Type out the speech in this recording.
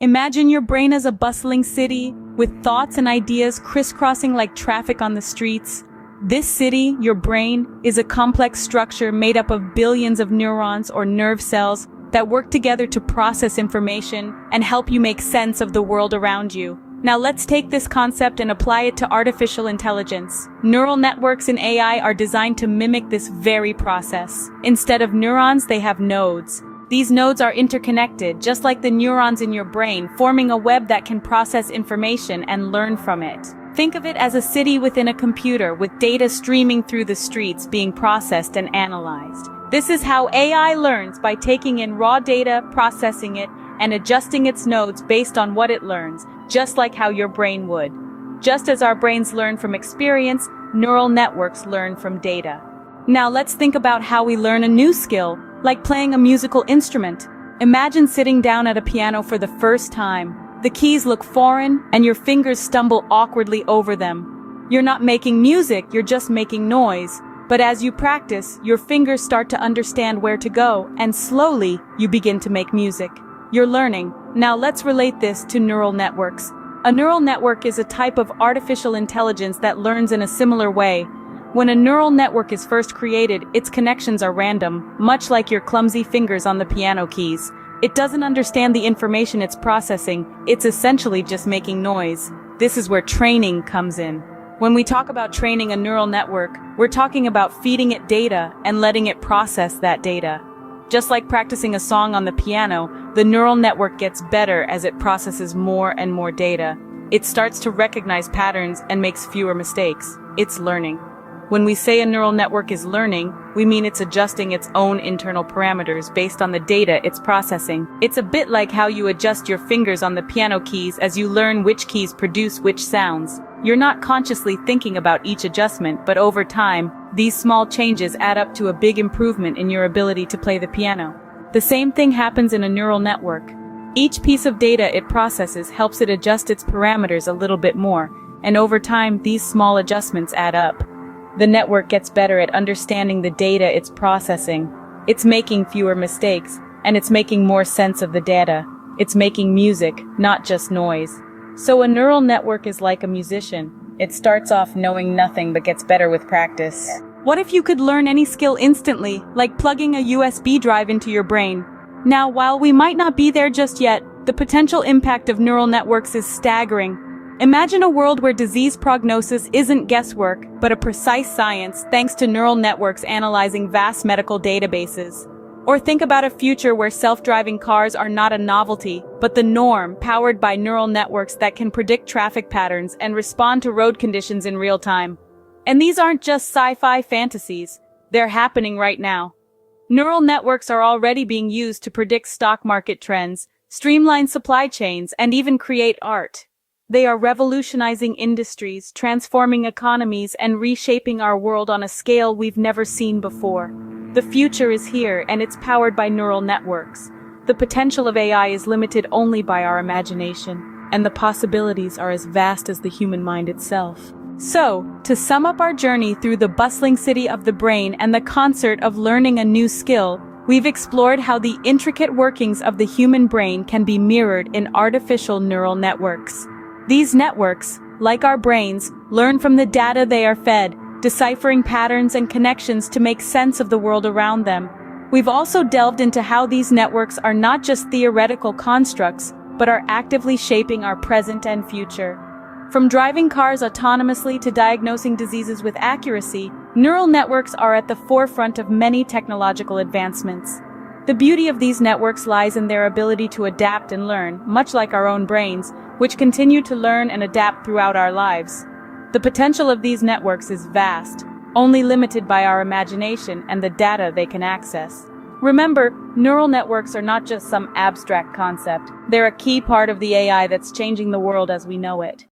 Imagine your brain as a bustling city, with thoughts and ideas crisscrossing like traffic on the streets. This city, your brain, is a complex structure made up of billions of neurons or nerve cells that work together to process information and help you make sense of the world around you. Now let's take this concept and apply it to artificial intelligence. Neural networks in AI are designed to mimic this very process. Instead of neurons, they have nodes. These nodes are interconnected, just like the neurons in your brain, forming a web that can process information and learn from it. Think of it as a city within a computer, with data streaming through the streets being processed and analyzed. This is how AI learns, by taking in raw data, processing it, and adjusting its nodes based on what it learns, just like how your brain would. Just as our brains learn from experience, neural networks learn from data. Now let's think about how we learn a new skill, like playing a musical instrument. Imagine sitting down at a piano for the first time. The keys look foreign, and your fingers stumble awkwardly over them. You're not making music, you're just making noise. But as you practice, your fingers start to understand where to go, and slowly, you begin to make music. You're learning. Now let's relate this to neural networks. A neural network is a type of artificial intelligence that learns in a similar way. When a neural network is first created, its connections are random, much like your clumsy fingers on the piano keys. It doesn't understand the information it's processing, it's essentially just making noise. This is where training comes in. When we talk about training a neural network, we're talking about feeding it data and letting it process that data. Just like practicing a song on the piano, the neural network gets better as it processes more and more data. It starts to recognize patterns and makes fewer mistakes. It's learning. When we say a neural network is learning, we mean it's adjusting its own internal parameters based on the data it's processing. It's a bit like how you adjust your fingers on the piano keys as you learn which keys produce which sounds. You're not consciously thinking about each adjustment, but over time, these small changes add up to a big improvement in your ability to play the piano. The same thing happens in a neural network. Each piece of data it processes helps it adjust its parameters a little bit more, and over time, these small adjustments add up. The network gets better at understanding the data it's processing. It's making fewer mistakes, and it's making more sense of the data. It's making music, not just noise. So a neural network is like a musician. It starts off knowing nothing but gets better with practice. What if you could learn any skill instantly, like plugging a USB drive into your brain? Now, while we might not be there just yet, the potential impact of neural networks is staggering. Imagine a world where disease prognosis isn't guesswork, but a precise science thanks to neural networks analyzing vast medical databases. Or think about a future where self-driving cars are not a novelty, but the norm, powered by neural networks that can predict traffic patterns and respond to road conditions in real time. And these aren't just sci-fi fantasies, they're happening right now. Neural networks are already being used to predict stock market trends, streamline supply chains, and even create art. They are revolutionizing industries, transforming economies, and reshaping our world on a scale we've never seen before. The future is here, and it's powered by neural networks. The potential of AI is limited only by our imagination, and the possibilities are as vast as the human mind itself. So, to sum up our journey through the bustling city of the brain and the concert of learning a new skill, we've explored how the intricate workings of the human brain can be mirrored in artificial neural networks. These networks, like our brains, learn from the data they are fed, deciphering patterns and connections to make sense of the world around them. We've also delved into how these networks are not just theoretical constructs, but are actively shaping our present and future. From driving cars autonomously to diagnosing diseases with accuracy, neural networks are at the forefront of many technological advancements. The beauty of these networks lies in their ability to adapt and learn, much like our own brains, which continue to learn and adapt throughout our lives. The potential of these networks is vast, only limited by our imagination and the data they can access. Remember, neural networks are not just some abstract concept. They're a key part of the AI that's changing the world as we know it.